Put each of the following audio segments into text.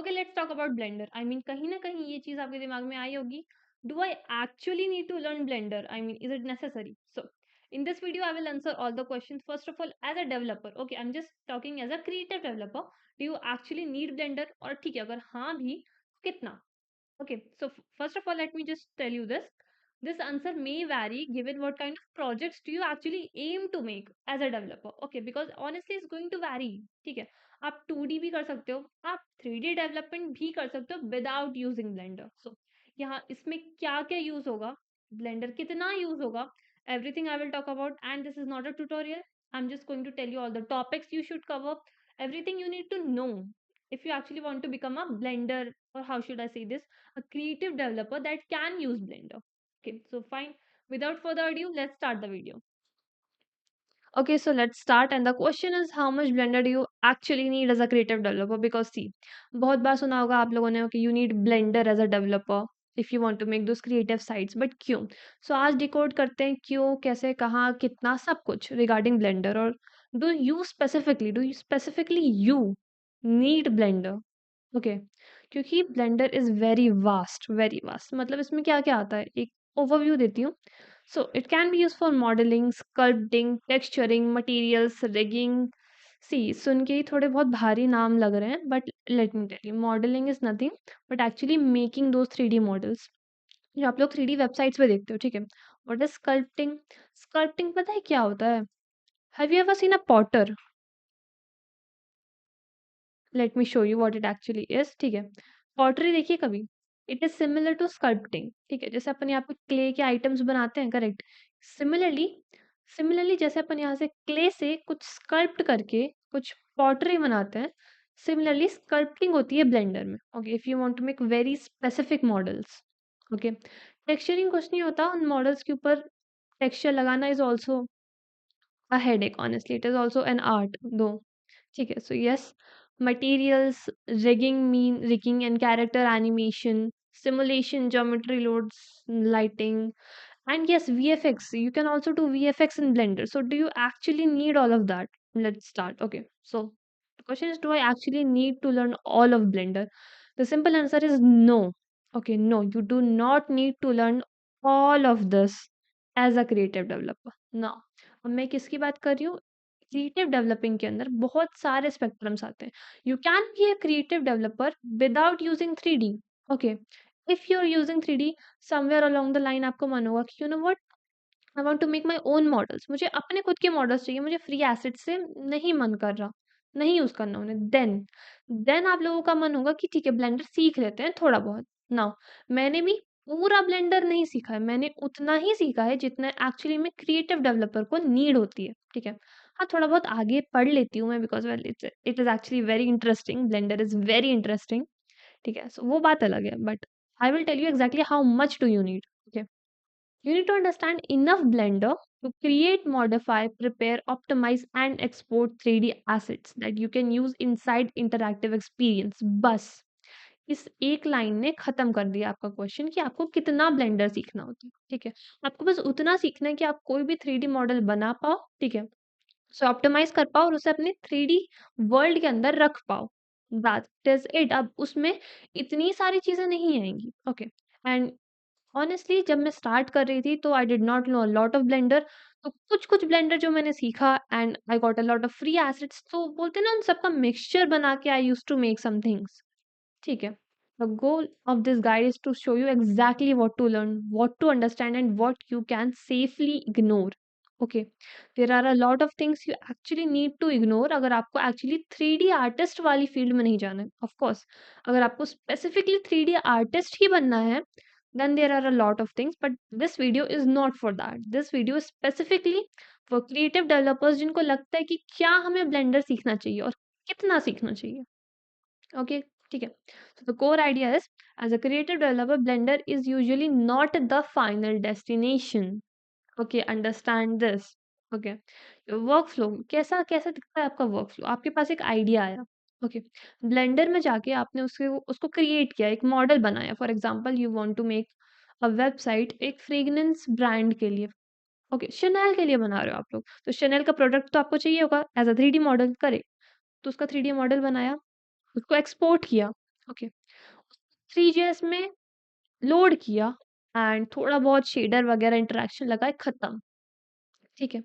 Okay, let's talk about blender. I mean कहीं ना कहीं ये चीज आपके दिमाग में आई होगी, do I actually need to learn Blender? I mean is it necessary? So in this video I will answer all the questions. First of all, as a developer, okay, I'm just talking as a creative developer, do you actually need blender? और ठीक है, अगर हाँ भी कितना? Okay, so first of all, let me just tell you this. This answer may vary given what kind of projects do you actually aim to make as a developer. Okay, because honestly it's going to vary. ठीक है, आप 2D भी कर सकते हो, आप 3D development भी कर सकते हो विदाउट यूजिंग ब्लेंडर. सो यहाँ इसमें क्या क्या यूज होगा, ब्लेंडर कितना यूज होगा, everything I will talk about. And this is not a tutorial, I'm just going to tell you all the topics you should cover, everything you need to know if you actually want to become a blender, or how should I say this, a creative developer that can use blender. Okay, so fine, without further ado, let's start the video. Okay, so let's start. And the question is, how much blender do you actually need as a creative developer? Because see, बहुत बार सुना होगा आप लोगों ने कि you need blender as a developer if you want to make those creative sites. But क्यों? So आज decode करते हैं क्यों, कैसे, कहाँ, कितना, सब कुछ regarding blender. और do you specifically you need blender? Okay, क्योंकि ब्लेंडर इज वेरी वास्ट. मतलब इसमें क्या क्या आता है, एक ओवरव्यू देती हूँ. So it can be use for modelling, sculpting, texturing, materials, rigging. See, सुन के ही थोड़े बहुत भारी नाम लग रहे हैं, but let me tell you, modelling is nothing but actually making those 3D models जो आप लोग 3D वेबसाइट्स पे देखते हो. ठीक है, व्हाट इज स्कल्पटिंग? स्कल्पटिंग पता है क्या होता है? Have you ever seen a potter? Let me show you what it actually is. ठीक है, पॉटरी देखिए कभी, it is similar to sculpting. ठीक है, जैसे अपन यहाँ पे क्ले के आइटम्स बनाते हैं, करेक्ट. सिमिलरली सिमिलरली जैसे अपन यहाँ से क्ले से कुछ स्कल्प्ट करके कुछ पॉटरी बनाते हैं, सिमिलरली स्कल्पटिंग होती है ब्लेंडर में. Okay, if you want to make very specific models. Okay, texturing कुछ नहीं होता, उन मॉडल्स के ऊपर टेक्सचर लगाना is also a headache. Honestly, it is also an art though. ठीक है, so yes, materials, rigging and character animation, simulation, geometry loads, lighting, and yes, VFX. You can also do VFX in Blender. So do you actually need all of that? Let's start. Okay, so the question is, do I actually need to learn all of Blender? The simple answer is no. Okay, no, you do not need to learn all of this as a creative developer. No. अब मैं किसकी बात कर रही हूँ? Creative developing के अंदर बहुत सारे स्पेक्ट्रम्स आते हैं. You can be a creative developer without using 3D. Okay, if you are using 3D, somewhere along the line आपको मन होगा कि you know what, I want to make my own models. मुझे अपने खुद के मॉडल्स चाहिए, मुझे फ्री एसेट से नहीं मन कर रहा, नहीं यूज करना उन्हें. देन आप लोगों का मन होगा कि ठीक है, ब्लेंडर सीख लेते हैं थोड़ा बहुत. नाउ, मैंने भी पूरा ब्लेंडर नहीं सीखा है, मैंने उतना ही सीखा है जितना एक्चुअली में क्रिएटिव डेवलपर को नीड होती है. ठीक है, हाँ, थोड़ा बहुत आगे पढ़ लेती हूँ मैं, because well it is actually very interesting, Blender is very interesting. ठीक है, सो वो बात अलग है, but I will tell you exactly how much do you need. Okay, you need to understand enough Blender to create, modify, prepare, optimize, and export 3D assets that you can use inside interactive experience. बस इस एक line ने खत्म कर दिया आपका question कि आपको कितना ब्लेंडर सीखना होता है. ठीक है, आपको बस उतना सीखना है कि आप कोई भी 3D मॉडल बना पाओ. ठीक है, सो ऑप्टिमाइज कर पाओ और उसे अपने 3D वर्ल्ड के अंदर रख पाओ. That is it. अब उसमें इतनी सारी चीजें नहीं आएंगी. ओके, एंड ऑनेस्टली जब मैं स्टार्ट कर रही थी तो I did not know a lot of Blender. तो कुछ कुछ ब्लेंडर जो मैंने सीखा, and I got a lot of free assets, तो बोलते हैं ना, उन सबका मिक्सचर बना के I use to make some things. ठीक है, the goal of this guide is to show you exactly what to learn, what to understand, and what you can safely ignore. Okay, there are a lot of things you actually need to ignore अगर आपको actually 3D artist वाली field में नहीं जाना है. Of course, अगर आपको specifically 3D artist ही बनना है, then there are a lot of things, but this video is not for that. This video is specifically for creative developers जिनको लगता है कि क्या हमें ब्लेंडर सीखना चाहिए और कितना सीखना चाहिए. ओके, ठीक है, so the core idea is, as a creative developer, blender is usually not the final destination. Okay, understand this. Okay, work flow कैसा कैसा दिखता है आपका वर्क फ्लो? आपके पास एक आइडिया आया. ओके, ब्लेंडर में जाके आपने उसको क्रिएट किया, एक मॉडल बनाया. For example, you want to make a website एक फ्रेग्रेंस ब्रांड के लिए. ओके, शनेल के लिए बना रहे हो आप लोग, तो शनेल का प्रोडक्ट तो आपको चाहिए होगा as a 3D model. Correct, तो उसका 3D मॉडल बनाया, उसको एक्सपोर्ट किया. ओके। 3JS में लोड किया एंड थोड़ा बहुत शेडर वगैरह इंटरेक्शन लगाए, खत्म। ठीक है,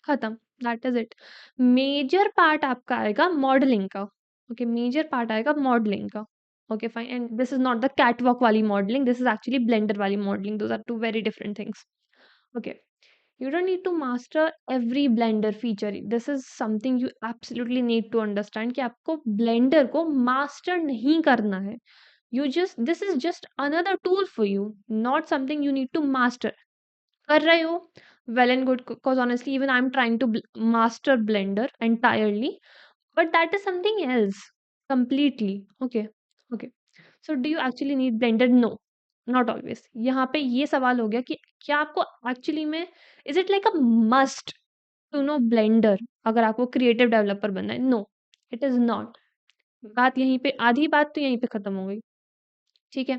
खत्म, that is it. Major part आपका आएगा मॉडलिंग का। ओके, मेजर पार्ट आएगा मॉडलिंग का। Okay fine, and this is not the catwalk वाली modelling, this is actually Blender वाली modelling, those are two very different things. Okay, you don't need to master every blender feature, this is something you absolutely need to understand कि आपको blender को master नहीं करना है। You just, this is just another tool for you, not something you need to master। कर रहे हो, well and good, because honestly even I'm trying to master blender entirely, but that is something else completely। Okay, okay, so do you actually need blender? No, not always। यहाँ पे ये सवाल हो गया कि क्या आपको एक्चुअली में, is it like a must to know blender अगर आपको क्रिएटिव डेवलपर बनना है? No, it is not. बात यहीं पे, आधी बात तो यहीं पे खत्म हो गई। ठीक है,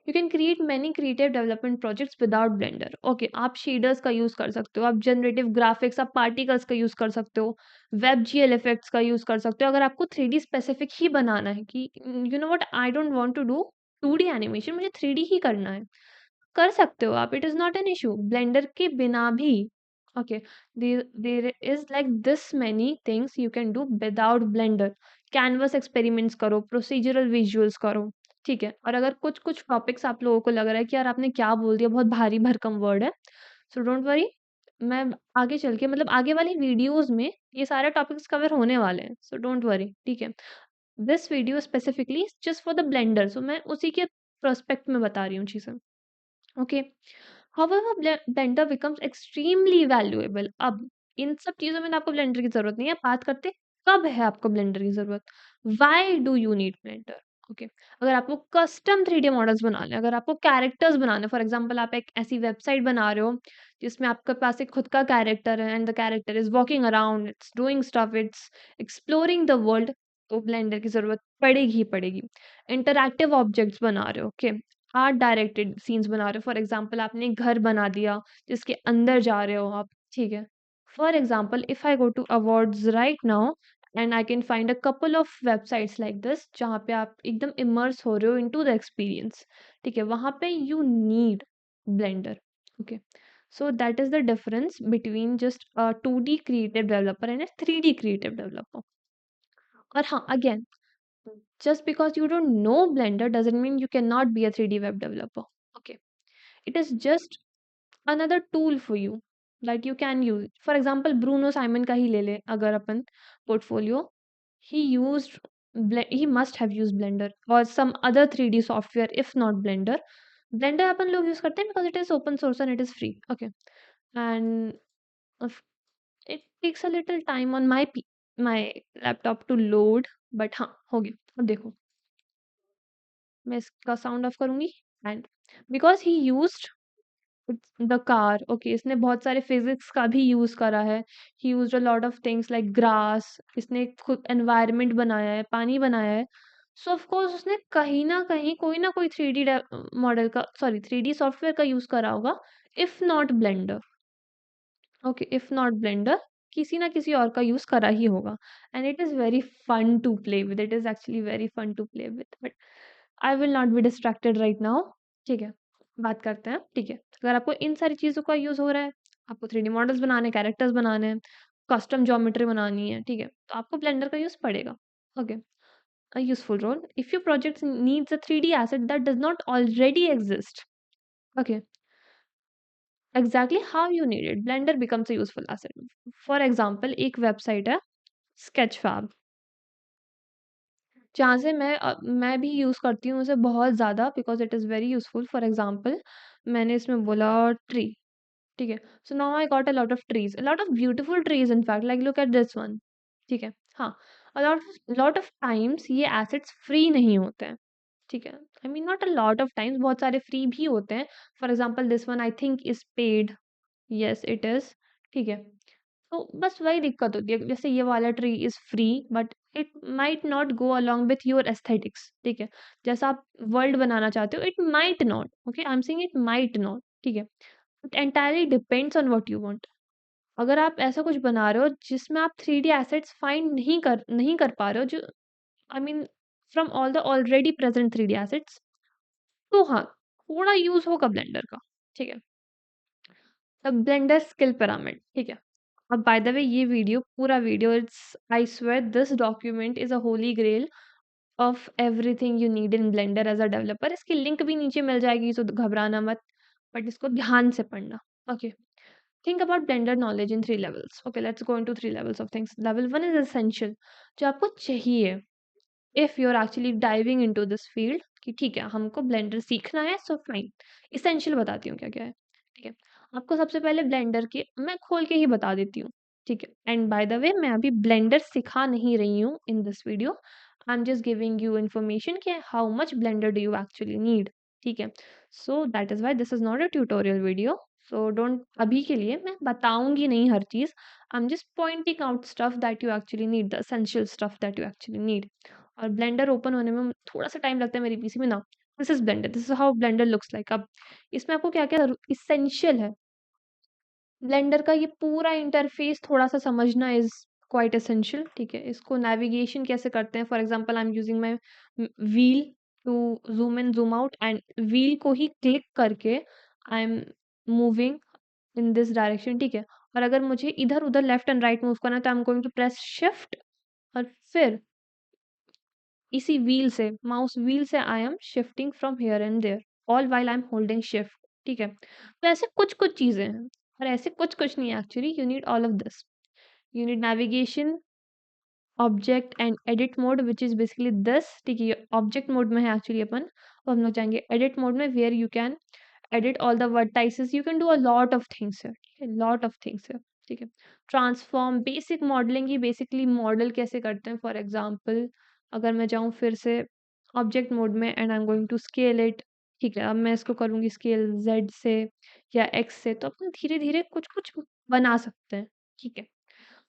you can create many creative development projects without blender. Okay, आप शेडर्स का यूज कर सकते हो, आप जनरेटिव ग्राफिक्स, आप पार्टिकल्स का यूज कर सकते हो, वेब जीएल इफेक्ट्स का यूज कर सकते हो। अगर आपको 3D स्पेसिफिक ही बनाना है कि you know what, I don't want to do 2D animation, मुझे 3D ही करना है, कर सकते हो आप, it is not an issue blender के बिना भी। Okay, there is like this many things you can do without blender. Canvas experiments करो, प्रोसीजरल विजुअल्स करो। ठीक है, और अगर कुछ कुछ टॉपिक्स आप लोगों को लग रहा है कि यार आपने क्या बोल दिया, बहुत भारी भरकम वर्ड है, सो डोंट वरी, मैं आगे चल के, मतलब आगे वाली वीडियोस में ये सारे टॉपिक्स कवर होने वाले हैं, सो डोंट वरी। ठीक है, this video specifically just for the Blender, so मैं उसी के प्रोस्पेक्ट में बता रही हूँ चीजें। Okay, however Blender becomes extremely valuable. अब इन सब चीजों में ना आपको ब्लेंडर की जरूरत नहीं है, बात करते कब है आपको ब्लेंडर की जरूरत, why do you need blender. Okay, अगर आपको कस्टम 3D मॉडल्स बनाने, अगर आपको कैरेक्टर्स बनाने, फॉर एग्जांपल आप एक ऐसी वेबसाइट बना रहे हो जिसमें आपके पास एक खुद का कैरेक्टर है and the character is walking around, it's doing stuff, it's exploring the world, तो ब्लेंडर की जरूरत पड़ेगी ही पड़ेगी। इंटरैक्टिव ऑब्जेक्ट्स बना रहे हो, ओके, आर्ट डायरेक्टेड सीन्स बना रहे हो, फॉर एग्जांपल आपने एक घर बना दिया जिसके अंदर जा रहे हो आप। ठीक है, for example if I go to awards right now and I can find a couple of websites like this जहाँ पे आप एकदम इमर्स हो रहे हो इनटू द एक्सपीरियंस। ठीक है, वहाँ पे you need blender. Okay, so that is the difference between just a 2D creative developer and a 3D creative developer. और हाँ, again, just because you don't know blender doesn't mean you cannot be a 3D web developer। Okay, it is just another tool for you that you can use। For example, Bruno Simon का ही ले ले अगर अपन portfolio, he used he must have used blender or some other 3D software if not blender। blender अपन लोग use करते हैं because it is open source and it is free। Okay, and of- it takes a little time on my laptop to load, but हाँ हो गया। अब देखो, मैं इसका साउंड ऑफ करूँगी and because he used the car. Okay, इसने बहुत सारे फिज़िक्स का भी यूज़ करा है। ही used a lot of things like grass, इसने खुद एनवायरनमेंट बनाया है, पानी बनाया है। सो ऑफ कोर्स उसने कहीं न कहीं कोई ना कोई 3D मॉडल का, सॉरी 3D सॉफ्टवेयर का यूज़ करा होगा, if not blender. Okay, if not blender, किसी ना किसी और का यूज़ करा ही होगा and it is very fun to play with, it is actually very fun to play with, but I will not be distracted right now. ठीक है, बात करते हैं। ठीक है, अगर आपको इन सारी चीज़ों का यूज़ हो रहा है, आपको 3D मॉडल्स बनाने, कैरेक्टर्स बनाने हैं, कस्टम ज्योमेट्री बनानी है, ठीक है, तो आपको ब्लेंडर का यूज़ पड़ेगा। Okay, a useful role if your project needs a 3D asset that does not already exist। Okay, exactly how you need it, blender becomes a useful asset। for example, एक website है sketchfab, जहाँ से मैं भी use करती हूँ उसे बहुत ज़्यादा because it is very useful. For example, मैंने इसमें बोला ट्री, ठीक है? So now I got a lot of beautiful trees in fact, like look at this one. ठीक है? हाँ, लॉट ऑफ टाइम्स ये एसेट्स फ्री नहीं होते हैं, ठीक है? I mean not a lot of times, बहुत सारे फ्री भी होते हैं। For example this one I think is paid, yes it is, ठीक है? तो बस वही दिक्कत होती है, जैसे ये वाला tree is free but it might not go along with your aesthetics, ठीक है? जैसा आप वर्ल्ड बनाना चाहते हो, it might not, okay, I am saying it might not, ठीक है? It entirely depends on what you want. अगर आप ऐसा कुछ बना रहे हो जिसमें आप 3D एसेट्स फाइंड नहीं कर पा रहे हो, जो I mean from all the already present 3D assets. तो हाँ, थोड़ा यूज़ होगा ब्लेंडर का, ठीक है? अब ब्लेंडर स्किल पिरामिड, ठीक है? अब बाय द वे ये वीडियो, पूरा video, it's I swear this document is a holy grail of everything you need in blender as a developer. इसकी लिंक भी नीचे मिल जाएगी, तो घबराना मत, बट इसको ध्यान से पढ़ना, okay? Think about blender knowledge in 3 levels, okay? Let's go into 3 levels of things. Level 1 is essential, जो आपको चाहिए if you are actually diving into this field, कि ठीक है हमको ब्लेंडर सीखना है, सो फाइन। इसेंशियल बताती हूँ क्या क्या है, ठीक है? आपको सबसे पहले ब्लेंडर के मैं खोल के ही बता देती हूँ, ठीक है? एंड बाय द वे मैं अभी ब्लेंडर सिखा नहीं रही हूँ in this video, I am just giving you information कि how much Blender do you actually need, ठीक है? So that is why this is not a tutorial video. So don't, अभी के लिए मैं बताऊंगी नहीं हर चीज, I am just pointing out stuff that you actually need, the essential stuff that you actually need. और ब्लेंडर ओपन होने में थोड़ा-सा टाइम लगता है मेरी पीसी में ना। This is blender, this is how blender looks like. अब इसमें आपको क्या-क्या एसेंशियल है, ब्लेंडर का ये पूरा इंटरफ़ेस थोड़ा-सा समझना इज़ क्वाइट एसेंशियल, ठीक है? इसको नेविगेशन कैसे करते हैं, for example I am using my wheel to zoom in, zoom out, and wheel को ही क्लिक करके I am moving in this direction, ठीक है? और अगर मुझे इधर-उधर लेफ्ट एंड राइट मूव करना है, तो I am going to press shift, और फिर इसी व्हील से, माउस व्हील से I am shifting from here and there, all while I am holding shift, ठीक है? तो ऐसे कुछ-कुछ चीज़ें हैं, और ऐसे कुछ-कुछ नहीं है actually, you need all of this. You need navigation, object and edit mode which is basically this, ठीक है? ये ऑब्जेक्ट मोड में है एक्चुअली अपन, तो हम लोग जाएँगे एडिट मोड में, where you can edit all the vertices, you can do a lot of things here, ठीक है? lot of things here, ठीक है? ट्रांसफॉर्म, बेसिक मॉडलिंग ही बेसिकली मॉडल कैसे करते हैं, फॉर एग्जांपल अगर मैं जाऊँ फिर से ऑब्जेक्ट मोड में and I am going to scale it, ठीक है? अब मैं इसको करूँगी स्केल Z से या X से, तो अपन धीरे-धीरे कुछ-कुछ बना सकते हैं, ठीक है?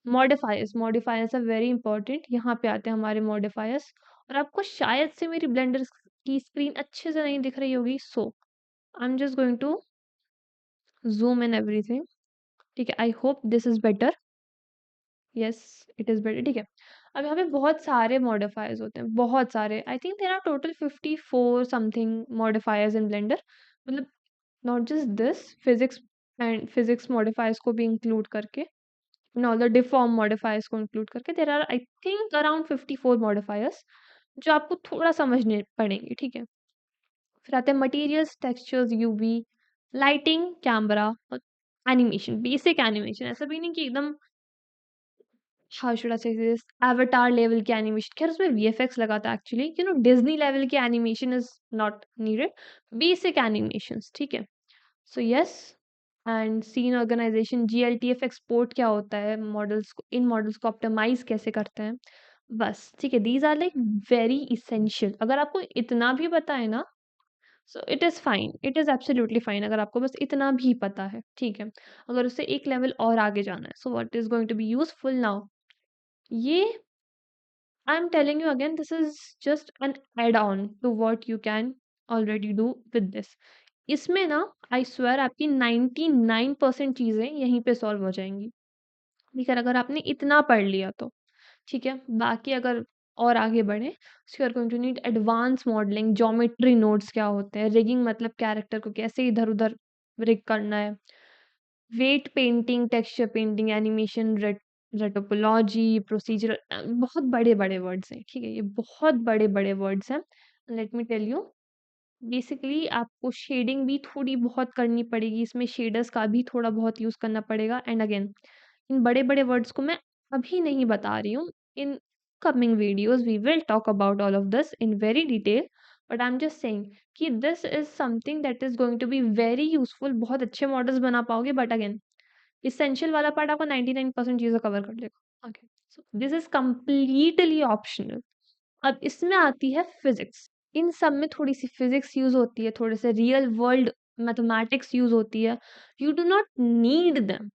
Modifiers, modifiers are very important, यहाँ पे आते हैं हमारे मॉडिफायर्स। और आपको शायद से मेरी ब्लेंडर की स्क्रीन अच्छे से नहीं दिख रही होगी, so I am just going to zoom in everything, ठीक है? I hope this is better, yes it is better, ठीक है? अब यहाँ पे बहुत सारे मॉडिफायर्स होते हैं, बहुत सारे, I think there are total 54 something modifiers in Blender, मतलब not just this, physics and physics modifiers को भी इंक्लूड करके, and all the deform modifiers को इंक्लूड करके there are I think around 54 modifiers, जो आपको थोड़ा समझने पड़ेंगे, ठीक है? फिर आते हैं materials, textures, UV, lighting, camera और एनिमेशन, बेसिक एनिमेशन, ऐसा भी नहीं कि एकदम, how should I say this, Avatar level की एनिमेशन, खैर उसमें वीएफएक्स लगा था actually, you know Disney level की animation is not needed, basic animations, ठीक है? So yes, and scene organisation, GLTF export क्या होता है, मॉडल्स को, इन मॉडल्स को ऑप्टिमाइज कैसे करते हैं, बस, ठीक है? These are like very essential, अगर आपको इतना भी पता है ना, so it is fine, it is absolutely fine, अगर आपको बस इतना भी पता है, ठीक है? अगर उससे एक लेवल और आगे जाना है, so what is going to be useful now, ये I am telling you again, this is just an add on to what you can already do with this. इसमें ना आई स्वेयर आपकी 99% चीज़ें यहीं पे सॉल्व हो जाएँगी। लेकिन अगर आपने इतना पढ़ लिया तो, ठीक है? बाकी अगर और आगे बढ़ें, so you are going to need advance modelling, geometry nodes क्या होते हैं, रिगिंग मतलब कैरेक्टर को कैसे इधर-उधर रिग करना है, weight painting, texture painting, animation, retopology, procedural, बहुत बड़े-बड़े वर्ड्स हैं, ठीक है? ये बहुत बड़े-बड़े वर्ड्स हैं। Let me tell you, basically आपको शेडिंग भी थोड़ी बहुत करनी पड़ेगी, इसमें शेडर्स का भी थोड़ा बहुत यूज़ करना पड़ेगा, एंड अगेन इन बड़े-बड़े वर्ड्स को मैं अभी नहीं बता रही हूँ। In coming videos we will talk about all of this in very detail, but I am just saying कि this is something that is going to be very useful, बहुत अच्छे मॉडल्स बना पाओगे, बट अगेन एसेंशियल वाला part आपको 99% चीज़ें cover कर लेगा। Okay, so this is completely optional. अब इसमें आती है फिज़िक्स। इन सब में थोड़ी-सी फिज़िक्स यूज़ होती है, थोड़े से रियल वर्ल्ड मैथमेटिक्स यूज़ होती है। You do not need them,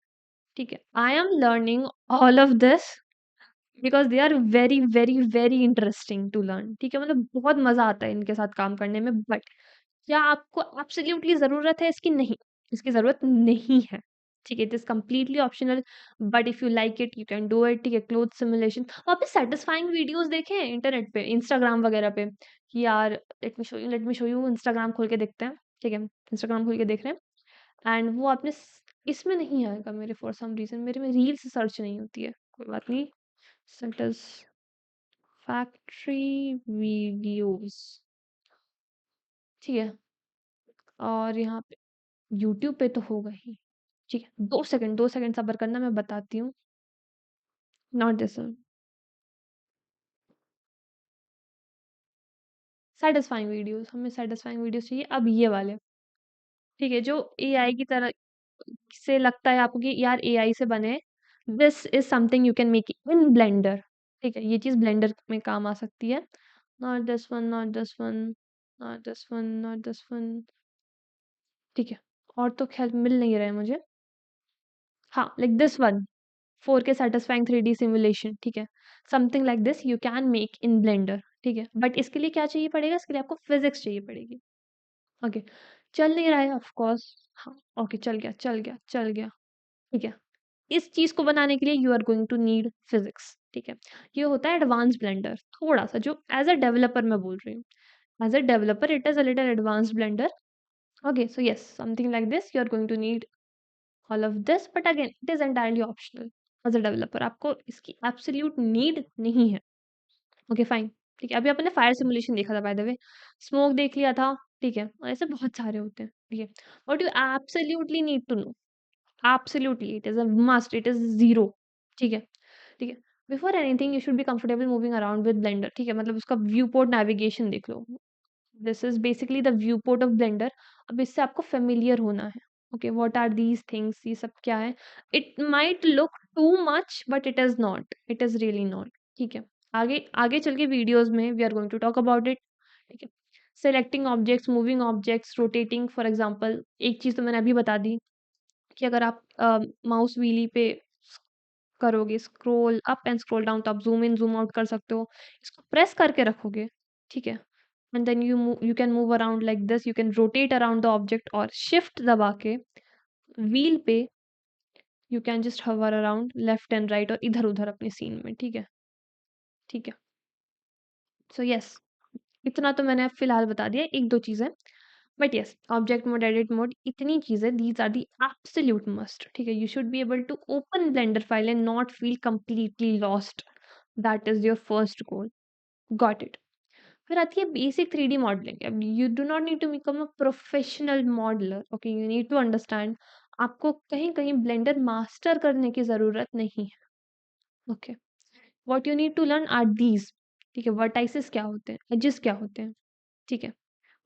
ठीक है? I am learning all of this because they are very, very, very interesting to learn, ठीक है? मतलब बहुत मज़ा आता है इनके साथ काम करने में, बट क्या आपको एब्सोल्यूटली ज़रूरत है इसकी? नहीं, इसकी ज़रूरत नहीं है। ठीक है, it is completely optional, but if you like it you can do it. ठीक है, क्लोथ सिमुलेशन, और आपने सैटिस्फाइंग वीडियोज़ देखे हैं इंटरनेट पे, इंस्टाग्राम वगैरह पे, कि यार late me show you, Instagram खोल के देखते हैं। ठीक है, इंस्टाग्राम खोल के देख रहे हैं, एंड वो आपने इसमें नहीं आएगा मेरे, फॉर सम रीज़न मेरे में रील्स सर्च नहीं होती है, कोई बात नहीं। सैटिस्फैक्टरी वीडियोज़, ठीक है, और यहाँ पे यूट्यूब पे तो होगा ही। ठीक है, 2 सेकंड सब्र करना, मैं बताती हूँ। Not this one, satisfying videos, हमें सैटिस्फाइंग वीडियोज़ चाहिए, अब ये वाले। ठीक है, जो एआई की तरह से लगता है आपको कि यार एआई से बने, this is something you can make in Blender. ठीक है, ये चीज़ ब्लेंडर में काम आ सकती है। Not this one, not this one, not this one, not this one. ठीक है, और तो ख़ैर मिल नहीं रहे मुझे। हाँ, like this one, 4K satisfying 3D simulation, ठीक है? Something like this you can make in Blender, ठीक है? बट इसके लिए क्या चाहिए पड़ेगा? इसके लिए आपको फिज़िक्स चाहिए पड़ेगी। ओके, चल नहीं रहा है ऑफ कोर्स। हाँ, ओके, चल गया, चल गया, चल गया, ठीक है। इस चीज़ को बनाने के लिए you are going to need physics, ठीक है? ये होता है एडवांस ब्लेंडर, थोड़ा-सा, जो एज़ अ डेवलपर मैं बोल रही हूँ। As a developer it is a little advanced blender. Okay, so yes, something like this you are going to need all of this, but again it is entirely optional. As a developer आपको इसकी absolute need नहीं है। Okay, fine, ठीक है। अभी अपन ने fire simulation देखा था बाय द वे, स्मोक देख लिया था, ठीक है? और ऐसे बहुत सारे होते हैं, ठीक है? What you absolutely need to know, absolutely it is a must, it is zero, ठीक है? ठीक है? Before anything you should be comfortable moving around with Blender, ठीक है? मतलब उसका व्यू पोर्ट नेविगेशन देख लो। This is basically the viewport of Blender. अब इससे आपको फ़ैमिलियर होना है। Okay, what are these things, ये सब क्या है? It might look too much but it is not, it is really not, ठीक है? आगे आगे चल के वीडियोज़ में we are going to talk about it, ठीक है? Selecting objects, moving objects, rotating, for example एक चीज़ तो मैंने अभी बता दी कि अगर आप माउस व्हीली पे करोगे, scroll up and scroll down, तो आप ज़ूम इन, ज़ूम आउट कर सकते हो। इसको प्रेस करके रखोगे, ठीक है? And then you can move around like this, you can rotate around the object, और शिफ्ट दबा के व्हील पे you can just hover around left and right और इधर-उधर अपने सीन में, ठीक है? ठीक है। सो येस, इतना तो मैंने फिलहाल बता दिया, 1-2 चीज़ें। But yes, object mode, edit mode, इतनी चीज़ें, these are the absolute must, ठीक है? You should be able to open Blender file and not feel completely lost. That is your first goal. Got it. फिर आती है basic 3D modelling. अब you do not need to become a professional modeller, okay? You need to understand, आपको कहीं-कहीं Blender master करने की ज़रूरत नहीं है, okay? What you need to learn are these, ठीक है? वर्टाइसेस क्या होते हैं? एजेस क्या होते हैं? ठीक है?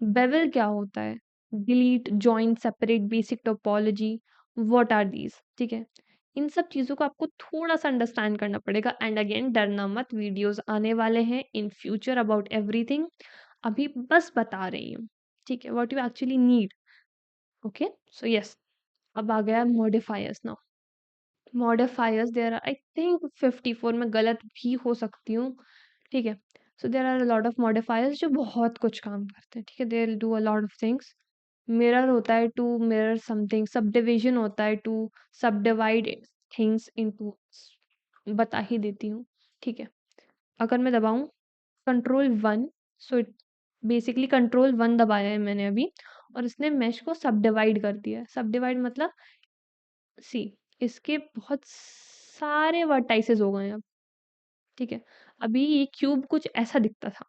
बेवल क्या होता है? Delete, join, separate, basic topology, what are these, ठीक है? इन सब चीज़ों को आपको थोड़ा-सा अंडरस्टैंड करना पड़ेगा, एंड अगेन डरना मत, वीडियोज़ आने वाले हैं इन फ्यूचर अबाउट एवरीथिंग। अभी बस बता रही हूँ, ठीक है? व्हाट यू actually need, okay? So yes, अब आ गया modifiers now. Modifiers there are I think 54, मैं गलत भी हो सकती हूँ, ठीक है? So there are a lot of modifiers जो बहुत कुछ काम करते हैं, ठीक है? They will do a lot of things. Mirror होता है टू मिरर समथिंग, सबडिविजन होता है टू सबडिवाइड थिंग्स इनटू, बता ही देती हूँ, ठीक है? अगर मैं दबाऊँ control 1, so it basically control 1 दबाया है मैंने अभी, और इसने मेश को सबडिवाइड कर दिया है। सबडिवाइड मतलब सी, इसके बहुत सारे वर्टाइसेस हो गए हैं अब, ठीक है? अभी ये क्यूब कुछ ऐसा दिखता था,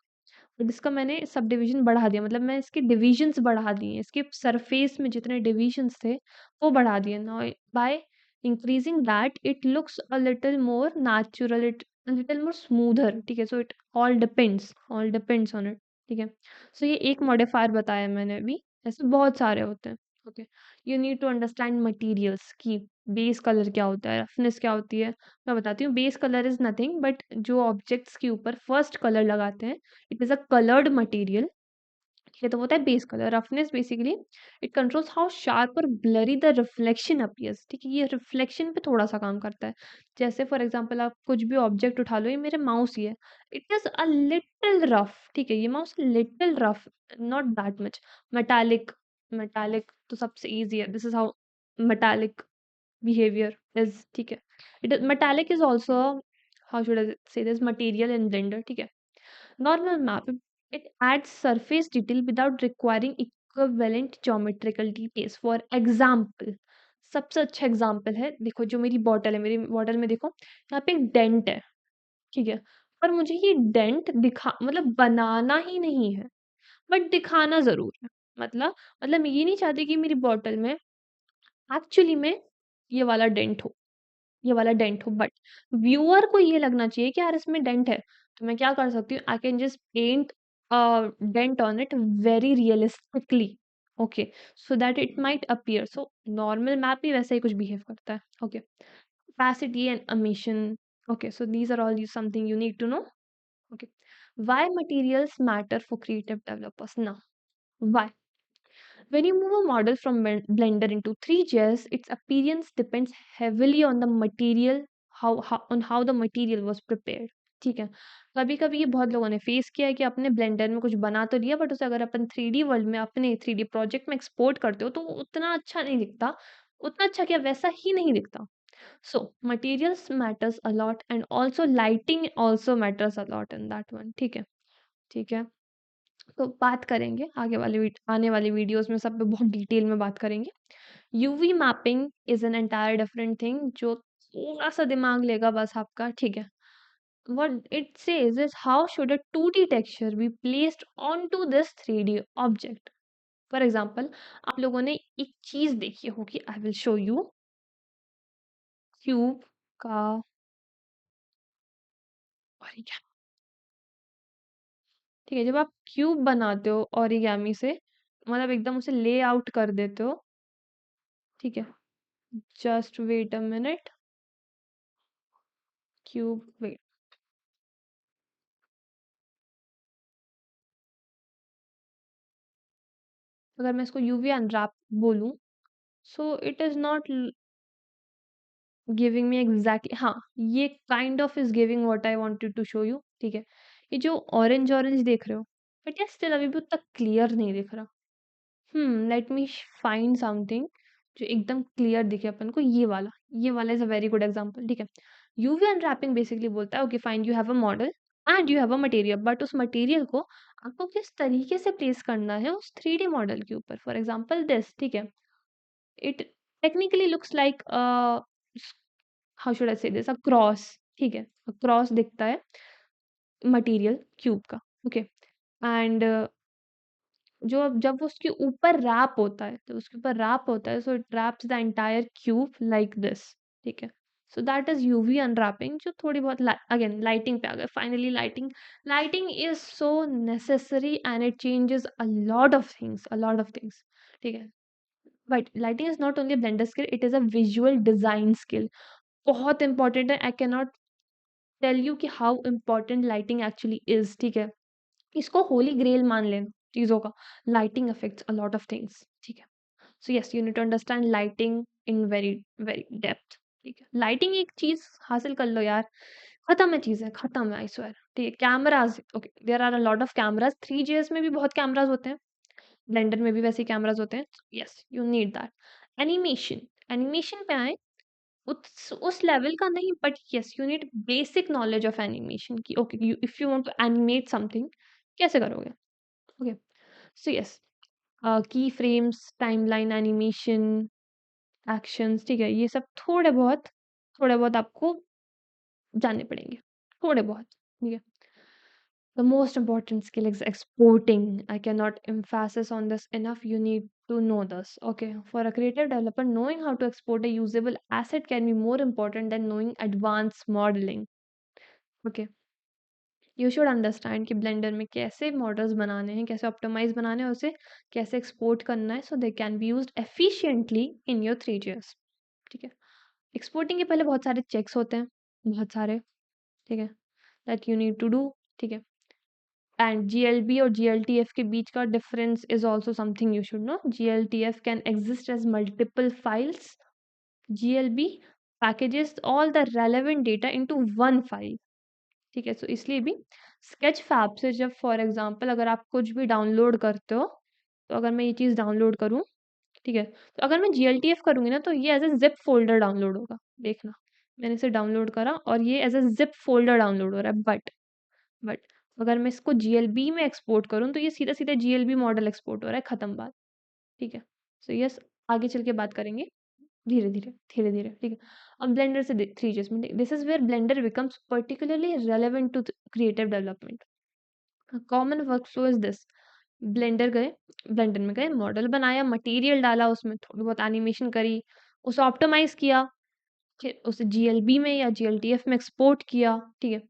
अब इसका मैंने सब डिवीजन बढ़ा दिया, मतलब मैं इसके डिविजन्स बढ़ा दिए, इसके सरफेस में जितने डिविजन्स थे वो बढ़ा दिए। Now by increasing that it looks a little more natural, it little more smoother, ठीक है? So it all depends on it, ठीक है? सो ये एक मॉडिफायर बताया मैंने अभी, ऐसे बहुत सारे होते हैं, okay? You need to understand materials की बेस कलर क्या होता है, रफनेस क्या होती है। मैं बताती हूँ, base colour is nothing but जो ऑब्जेक्ट्स के ऊपर फर्स्ट कलर लगाते हैं, it is a coloured material, ठीक है? तो वो होता है base colour. Roughness basically it controls how sharp और ब्लरी द रिफ्लेक्शन अपीयर्स, ठीक है? ये रिफ्लेक्शन पे थोड़ा-सा काम करता है। जैसे फॉर एग्ज़ाम्पल आप कुछ भी ऑब्जेक्ट उठा लो, ये मेरे माउस ही है, it is a little rough, ठीक है? ये mouse little rough, not that much. Metallic, metallic तो सबसे ईज़ी है, this is how metallic behavior is, ठीक है. Metallic is also, how should I say this, material in Blender, ठीक है. Normal map, it adds surface detail without requiring equivalent geometrical details. For example, सबसे अच्छा example है, देखो जो मेरी बॉटल है, मेरी बॉटल में देखो यहाँ पे एक डेंट है, ठीक है. पर मुझे ये डेंट दिखा, मतलब बनाना ही नहीं है, बट दिखाना जरूर है. मतलब मैं ये नहीं चाहती कि मेरी बॉटल में एक्चुअली में ये वाला डेंट हो, ये वाला डेंट हो, बट व्यूअर को ये लगना चाहिए कि यार इसमें डेंट है. तो मैं क्या कर सकती हूँ, I can just paint dent on it very realistically. Okay, so that it might appear. So normal map भी वैसे ही कुछ बिहेव करता है. ओके, opacity and emission. Okay, so these are all something you need to know. Okay, why materials matter for creative developers now? Why? When you move a model from Blender into 3GS, its appearance depends heavily on the material, how the material was prepared. ठीक है. कभी कभी ये बहुत लोगों ने face किया है कि अपने ब्लेंडर में कुछ बना तो लिया, बट उसे अगर अपन 3D वर्ल्ड में, अपने 3D प्रोजेक्ट में एक्सपोर्ट करते हो तो वो उतना अच्छा नहीं दिखता. उतना अच्छा क्या, वैसा ही नहीं दिखता. So materials matters a lot, and also lighting also matters a lot in that one. ठीक है. ठीक है. तो बात करेंगे आगे वाले आने वाले वीडियोस में, सब पे बहुत डिटेल में बात करेंगे. UV mapping is an entire different thing, जो थोड़ा सा दिमाग लेगा बस आपका. ठीक है. what it says is how should a 2D texture be placed onto this 3D object. For example, आप लोगों ने एक चीज देखी होगी, I will show you. Cube का origami. ठीक है, जब आप क्यूब बनाते हो ओरिगामी से, मतलब एकदम उसे ले आउट कर देते हो. ठीक है, just wait a minute. Cube, wait. अगर मैं इसको यूवी अनरैप बोलूं, so it is not giving me exactly. हाँ, ये kind of is giving what I wanted to show you. ठीक है, ये जो ऑरेंज ऑरेंज देख रहे हो, बट ये स्टिल अभी भी उतना क्लियर नहीं दिख रहा. लेट मी फाइंड समथिंग जो एकदम क्लियर दिखे अपन को. ये वाला is a very good example. ठीक है, यूवी अनरैपिंग बेसिकली बोलता है, okay fine, you have a model and you have a material, but उस मटेरियल को आपको किस तरीके से प्लेस करना है उस 3D मॉडल के ऊपर. For example this. ठीक है, it technically looks like how should I say this, a cross. ठीक है, क्रॉस दिखता है मटेरियल क्यूब का. ओके, एंड जो जब वो उसके ऊपर रैप होता है, तो उसके ऊपर रैप होता है, so it wraps the entire cube like this. ठीक है, so that is UV unwrapping, जो थोड़ी बहुत अगेन लाइटिंग पे आ गए. Finally lighting is so necessary and it changes a lot of things, a lot of things. ठीक है, but lighting is not only blender skill, it is a visual design skill. बहुत important है. I can not tell you कि how important lighting actually is. ठीक है, इसको holy grail मान लें चीज़ों का. Lighting affects a lot of things. ठीक है, so yes, you need to understand lighting in very very depth. ठीक है, लाइटिंग एक चीज हासिल कर लो यार, खत्म है चीजें, खत्म है, आई स्वेयर. ठीक है, cameras, okay, there are a lot of cameras. 3GS में भी बहुत कैमराज होते हैं, ब्लेंडर में भी वैसे कैमराज होते हैं. Yes, you need that. Animation, animation पे आए, उस लेवल का नहीं, but yes, you need basic knowledge of animation की. Okay, you if you want to animate something, कैसे करोगे. Okay, so yes, key frames, timeline animation, actions. ठीक है, ये सब थोड़े बहुत आपको जानने पड़ेंगे, थोड़े बहुत. ठीक है, the most important skill is exporting. I cannot emphasize on this enough. You need to know this. Okay, for a creative developer, knowing how to export a usable asset can be more important than knowing advanced modeling. Okay, you should understand कि blender में कैसे models बनाने हैं, कैसे optimise बनाने हैं, उसे कैसे एक्सपोर्ट करना है, so they can be used efficiently in your 3GS. ठीक है, एक्सपोर्टिंग के पहले बहुत सारे चेक्स होते हैं, बहुत सारे. ठीक है, that you need to do. ठीक है, एंड GLB और GLTF के बीच का difference is also something you should know. GLTF can exist as multiple files. GLB packages all the relevant data into one file. ठीक है, सो इसलिए भी स्केच फैब से जब फॉर एग्जांपल अगर आप कुछ भी डाउनलोड करते हो, तो अगर मैं ये चीज़ डाउनलोड करूँ, ठीक है? तो अगर मैं जीएलटीएफ करूँगी ना तो ये as a zip folder download होगा, देखना। मैंने इसे डाउनलोड करा और ये as a zip folder download हो रहा है, बट अगर मैं इसको जीएलबी में एक्सपोर्ट करूँ तो ये सीधा-सीधा जीएलबी मॉडल एक्सपोर्ट हो रहा है, खत्म बात, ठीक है? सो यस, आगे चल के बात करेंगे धीरे-धीरे, धीरे-धीरे, ठीक है? अब ब्लेंडर से दे 3 में this is where blender becomes particularly relevant to the creative development. Common workflow is this, blender में गए, मॉडल बनाया, मटेरियल डाला उसमें, थोड़ी बहुत एनिमेशन करी, उसे ऑप्टिमाइज़ किया, फिर उसे जीएलबी में या जीएलटीएफ में एक्सपोर्ट किया, ठीक है?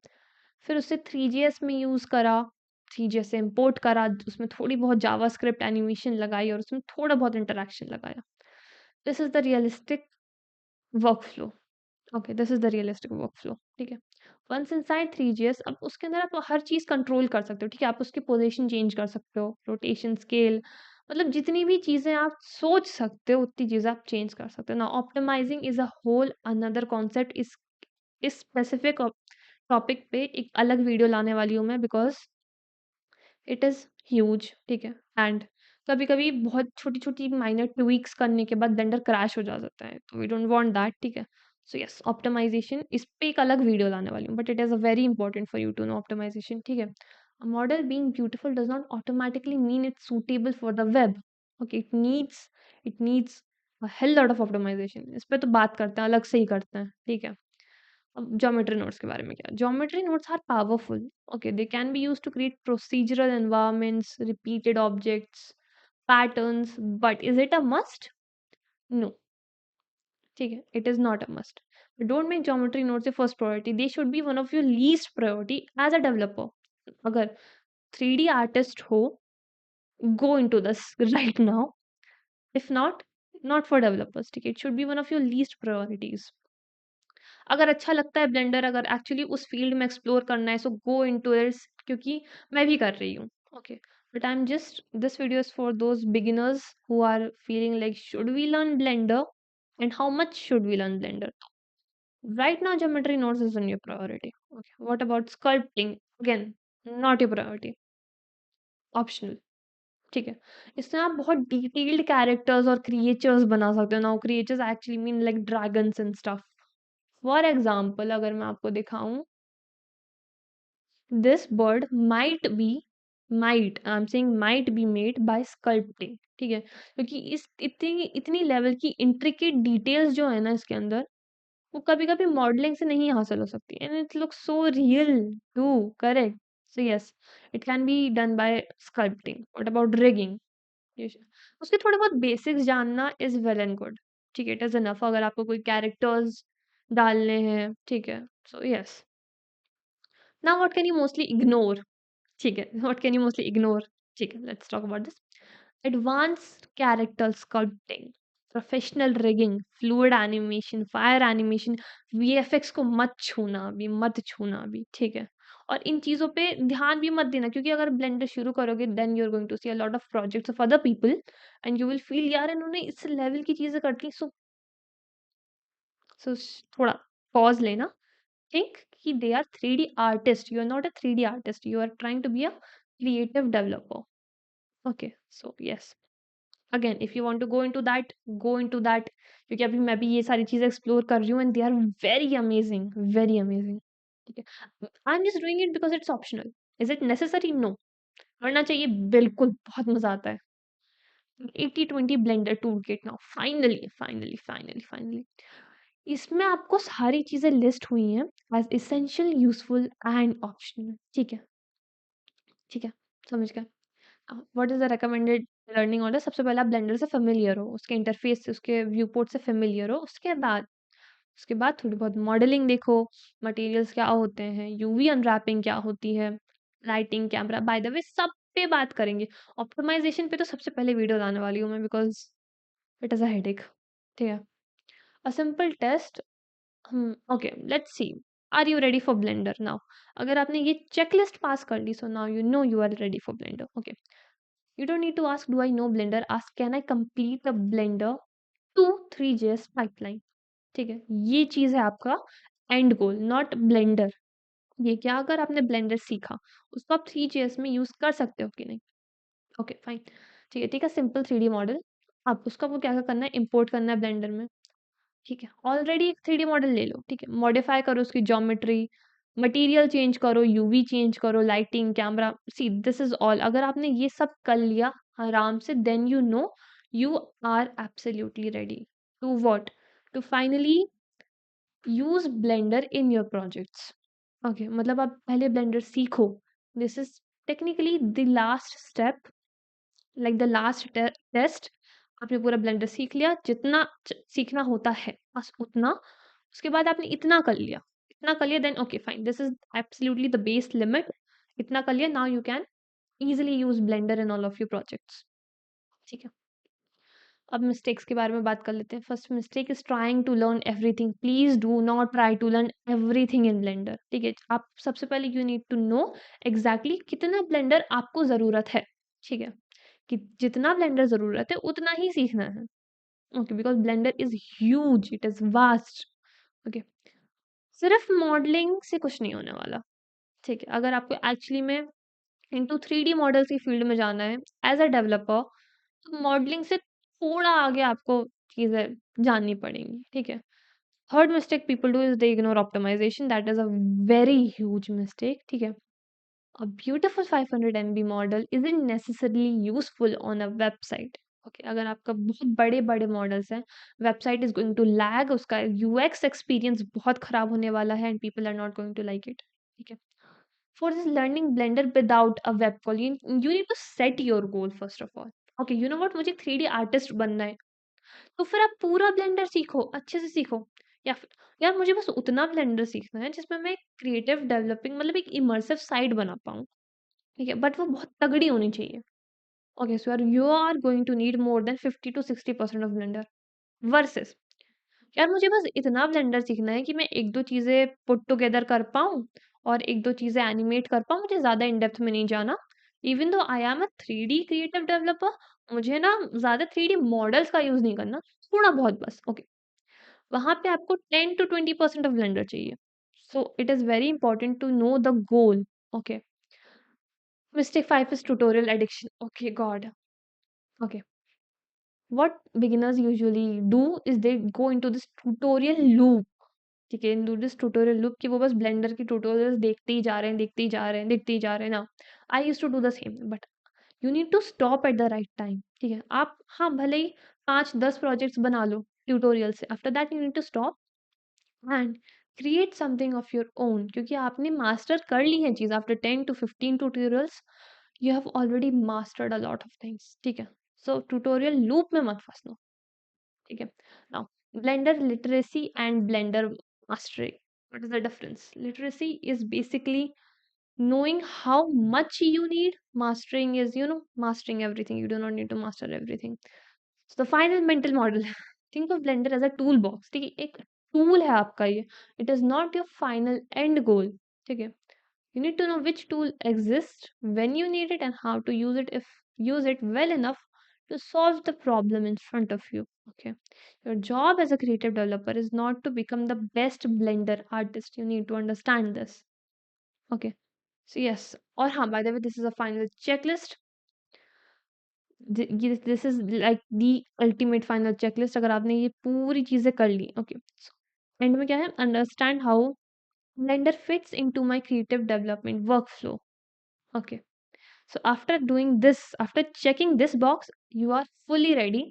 फिर उसे 3GS में यूज़ करा, 3GS से इम्पोर्ट करा, उसमें थोड़ी बहुत जावास्क्रिप्ट एनिमेशन लगाई और उसमें थोड़ा बहुत इंटरैक्शन लगाया। This is the realistic workflow. Okay, this is the realistic workflow, ठीक है? वन्स इनसाइड 3GS, अब उसके अंदर आप हर चीज़ कंट्रोल कर सकते हो, ठीक है? आप उसकी पोज़ीशन चेंज कर सकते हो, रोटेशन, स्केल, मतलब जितनी भी चीज़ें आप सोच सकते हो उतनी चीज़ें आप चेंज कर सकते हो। Now optimizing is a whole another concept. इस स्पेसिफिक टॉपिक पे एक अलग वीडियो लाने वाली हूँ मैं, बिकॉज़ इट इज़ ह्यूज, ठीक है? एंड कभी-कभी बहुत छोटी-छोटी माइनर ट्वीक्स करने के बाद ब्लेंडर क्रैश हो जाता है, तो वी डोंट वांट दैट, ठीक है? सो येस, ऑप्टिमाइज़ेशन इस पे एक अलग वीडियो लाने वाली हूँ, but it is a very important for you to know optimisation, ठीक है? A model being beautiful does not automatically mean it's suitable for the web, okay? It needs a hell lot of optimisation. इस पे तो बात करते हैं, अलग से ही करते हैं, ठीक है? अब ज्योमेट्री नोड्स के बारे में क्या? Geometry nodes are powerful, okay, they can be used to create procedural environments, repeated objects, patterns, but is it a must? No, ठीक है, it is not a must. But don't make geometry nodes your first priority. They should be one of your least priority as a developer. अगर 3D artist हो, go into this right now. If not, not for developers, ठीक है? It should be one of your least priorities. अगर अच्छा लगता है blender, अगर actually उस फील्ड में एक्सप्लोर करना है, सो गो इनटू इट, क्योंकि मैं भी कर रही हूँ, okay? But I am just, this video is for those beginners who are feeling like should we learn blender and how much should we learn blender. Right now geometry nodes is on your priority, okay? What about sculpting? Again, not your priority, optional, ठीक है? इसमें आप बहुत detailed characters और creatures बना सकते हो। Now creatures actually mean like dragons and stuff. For example अगर मैं आपको दिखाऊं, this bird might be made by sculpting, ठीक है? क्योंकि इस इतनी इतनी लेवल की इंट्रिकेट डिटेल्स जो है ना इसके अंदर, वो कभी-कभी मॉडलिंग से नहीं हासिल हो सकती, and it looks so real too, correct? So yes, it can be done by sculpting. What about rigging? उसके थोड़े बहुत बेसिक्स जानना इज वेल एंड गुड, ठीक है? इट इज इनफ अगर आपको कोई कैरेक्टर्स डालने हैं, ठीक है? So yes, now what can you mostly ignore? ठीक है, what can you mostly ignore? ठीक है, let's talk about this. Advanced character sculpting, professional rigging, fluid animation, fire animation, VFX को मत छूना अभी, ठीक है? और इन चीज़ों पे ध्यान भी मत देना, क्योंकि अगर ब्लेंडर शुरू करोगे then you are going to see a lot of projects of other people and you will feel यार इन्होंने इस लेवल की चीज़ें कर दी। सो थोड़ा पॉज़ लेना, think कि they are 3D artist, you are not a 3D artist, you are trying to be a creative developer, okay? So yes, again if you want to go into that, क्योंकि अभी मैं भी ये सारी चीजें explore कर रही हूँ and they are very amazing, ठीक है? I'm just doing it because it's optional. Is it necessary? No. करना चाहिए बिल्कुल, बहुत मजा आता है। 80/20 blender tool kit now, finally इसमें आपको सारी चीजें लिस्ट हुई हैं as essential, useful and optional, ठीक है, समझ गए? What is the recommended learning order? सबसे पहले आप ब्लेंडर से फेमिलियर हो, उसके इंटरफेस से, उसके व्यू पोर्ट से फेमिलियर हो। उसके बाद थोड़ी बहुत मॉडलिंग देखो, मटेरियल्स क्या होते हैं, यूवी अनरैपिंग क्या होती है, लाइटिंग, कैमरा, बाय द वे सब पे बात करेंगे। ऑप्टिमाइजेशन पे तो सबसे पहले वीडियो लाने वाली हूँ मैं, because it is a headache, ठीक है? A simple test, okay, let's see, are you ready for Blender now? अगर आपने ये चेकलिस्ट पास कर ली, so now you know you are ready for Blender, okay? You don't need to ask do I know Blender, ask can I complete a Blender to 3JS pipeline, ठीक है? ये चीज है आपका एंड गोल, नॉट ब्लेंडर। ये क्या, अगर आपने ब्लेंडर सीखा उसको आप 3JS में यूज कर सकते हो कि नहीं? ओके फाइन, ठीक है, take a simple 3D model, अब उसका वो क्या करना है, इंपोर्ट करना है ब्लेंडर में, ठीक है। ऑलरेडी एक 3D मॉडल ले लो, ठीक है, मॉडिफाई करो उसकी ज्योमेट्री, मटेरियल चेंज करो, यूवी चेंज करो, lighting, camera, see this is all. अगर आपने ये सब कर लिया आराम से, then you know you are absolutely ready to what, to finally use blender in your projects. Okay, मतलब आप पहले ब्लेंडर सीखो, this is technically the last step, like the last test. आपने पूरा ब्लेंडर सीख लिया, जितना सीखना होता है बस उतना। उसके बाद आपने इतना कर लिया, इतना कर लिया, then okay fine, this is absolutely the base limit. इतना कर लिया, now you can easily use blender in all of your projects, ठीक है। अब मिस्टेक्स के बारे में बात कर लेते हैं। First mistake is trying to learn everything. Please do not try to learn everything in Blender, ठीक है। आप सबसे पहले you need to know exactly कितना ब्लेंडर आपको ज़रूरत है, ठीक है, कि जितना ब्लेंडर ज़रूरत है उतना ही सीखना है। Okay, because blender is huge, it is vast. Okay, सिर्फ मॉडलिंग से कुछ नहीं होने वाला, ठीक है। अगर आपको एक्चुअली में इंटू 3D मॉडल्स की फील्ड में जाना है एज अ डेवलपर, तो मॉडलिंग से थोड़ा आगे आपको चीज़ें जाननी पड़ेंगी, ठीक है। Third mistake people do is they ignore optimisation, that is a very huge mistake, ठीक है। A beautiful 500 MB model isn't necessarily useful on a website. Okay, अगर आपका बहुत बड़े बड़े मॉडल्स हैं, website is going to lag, उसका UX experience बहुत खराब होने वाला है, and people are not going to like it, ठीक है। For this learning Blender without a web call, you need to set your goal first of all. Okay, you know what, मुझे 3D artist बनना है, तो फिर आप पूरा blender सीखो, अच्छे से सीखो। या फिर यार मुझे बस उतना ब्लेंडर सीखना है जिसमें मैं क्रिएटिव डेवलपिंग, मतलब एक इमर्सिव साइट बना पाऊँ, ठीक है, बट वो बहुत तगड़ी होनी चाहिए। Okay, so you are going to need more than 50 to 60% of Blender versus, यार मुझे बस इतना ब्लेंडर सीखना है कि मैं एक दो चीज़ें पुट टुगेदर कर पाऊँ और एक दो चीज़ें एनिमेट कर पाऊँ, मुझे ज़्यादा इन डेप्थ में नहीं जाना। Even though I am a 3D creative developer, मुझे ना ज़्यादा 3D मॉडल्स का यूज़ नहीं करना, थोड़ा बहुत बस, ओके। वहाँ पे आपको 10 to 20% ऑफ ब्लेंडर चाहिए। So it is very important to know the goal, okay. Mistake 5 is tutorial addiction, okay god, okay. What beginners usually do is they go into this tutorial loop, ठीक है, into this tutorial loop कि वो बस blender की tutorials देखते ही जा रहे हैं, देखते ही जा रहे हैं, देखते ही जा रहे हैं ना। I use to do the same, but you need to stop at the right time, ठीक है। आप हाँ भले ही 5-10 प्रोजेक्ट्स बना लो ट्यूटोरियल से, after that you need to stop and create something of your own, क्योंकि आपने मास्टर कर ली है चीज़। After 10 to 15 tutorials you have already mastered a lot of things, ठीक है। सो ट्यूटोरियल लूप में मत फंसो, ठीक है। Now blender literacy and blender mastery, what is the difference? Literacy is basically knowing how much you need. Mastering is, you know, mastering everything. You do not need to master everything. So the final mental model, think of blender as a toolbox, ठीक है, एक tool है आपका ये, it is not your final end goal, ठीक है। You need to know which tool exists, when you need it, and how to use it, if use it well enough to solve the problem in front of you. Okay. Your job as a creative developer is not to become the best Blender artist. You need to understand this. Okay. So yes. Or by the way, this is a final checklist. This is like the ultimate final checklist. अगर आपने ये पूरी चीजें कर ली, okay. So, and में क्या है? Understand how Blender fits into my creative development workflow. Okay. So after doing this, after checking this box, you are fully ready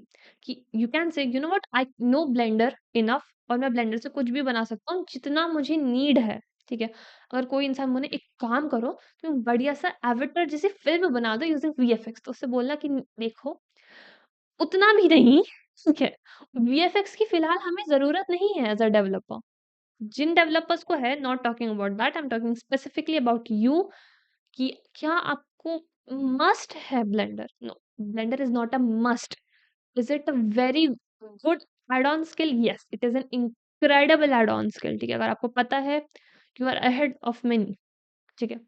कि you can say, you know what, I know Blender enough, और मैं blender से कुछ भी बना सकता हूँ जितना मुझे नीड है, ठीक है। अगर कोई इंसान बोले एक काम करो, तुम बढ़िया सा एवटर जैसी फिल्म बना दो यूजिंग वीएफएक्स, तो उससे बोलना कि देखो उतना भी नहीं, ठीक है। वीएफएक्स की फिलहाल हमें जरूरत नहीं है एज अ डेवलपर। जिन डेवलपर्स को है, not talking about that, I am talking specifically about you, कि क्या आपको मस्ट है Blender? No, Blender is not a must. Is it a very good add on skill? Yes, it is an incredible add on skill, ठीक है। अगर आपको पता है, you are ahead of many, ठीक है।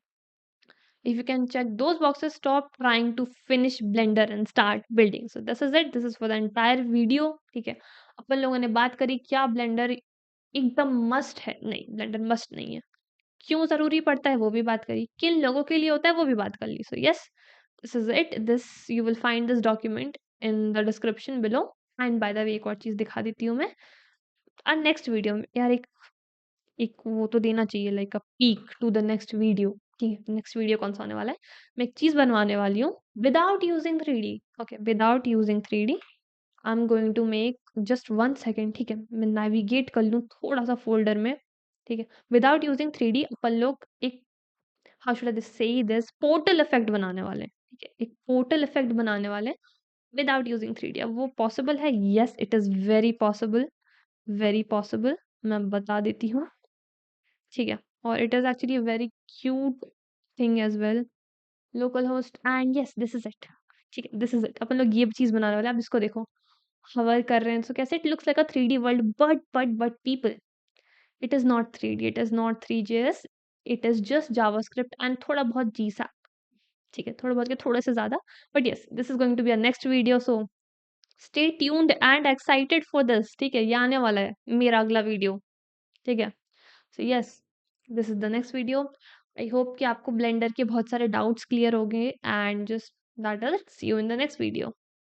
If you can check those boxes, stop trying to finish Blender and start building. So this is it. This is for the entire video. ठीक है, अपन लोगों ने बात करी क्या ब्लेंडर एकदम मस्ट है? नहीं, ब्लेंडर मस्ट नहीं है। क्यों ज़रूरी पड़ता है वो भी बात करी, किन लोगों के लिए होता है वो भी बात कर ली। So yes, this is it, this you will find this document in the description below. And by the way एक और चीज़ दिखा देती हूँ मैं। नेक्स्ट वीडियो में यार एक एक वो तो देना चाहिए, like a peek to the next video. ठीक है, नेक्स्ट वीडियो कौन सा होने वाला है? मैं एक चीज़ बनवाने वाली हूँ without using 3D। Okay, without using 3D I am going to make, just 1 second, ठीक है? मैं नेविगेट कर लूँ थोड़ा-सा फ़ोल्डर में, ठीक है? विदाउट यूजिंग 3D अपन लोग एक, how should I say this, portal effect बनाने वाले हैं, ठीक है? एक पोर्टल इफ़ेक्ट बनाने वाले हैं विदाउट यूजिंग 3D। अब वो पॉसिबल है? Yes, it is very possible, very possible. मैं बता देती हूँ, ठीक है? और it is actually a very cute thing as well. Local host and yes, this is it. ठीक है, दिस इज़ इट। अपन लोग ये चीज़ बनाने वाले हैं। आप इसको देखो, hover कर रहे हैं, so कैसे it looks like a 3D world, but people, it is not 3D, it is not 3JS, it is just JavaScript and थोड़ा बहुत GSAP। ठीक है, थोड़ा बहुत के थोड़े से ज़्यादा, but yes, this is going to be a next video, so stay tuned and excited for this। ठीक है, ये आने वाला है मेरा अगला वीडियो। ठीक है, so yes, this is the next video। I hope कि आपको ब्लेंडर के बहुत सारे डाउट्स क्लियर हो गए, and just that is, see you in the next video।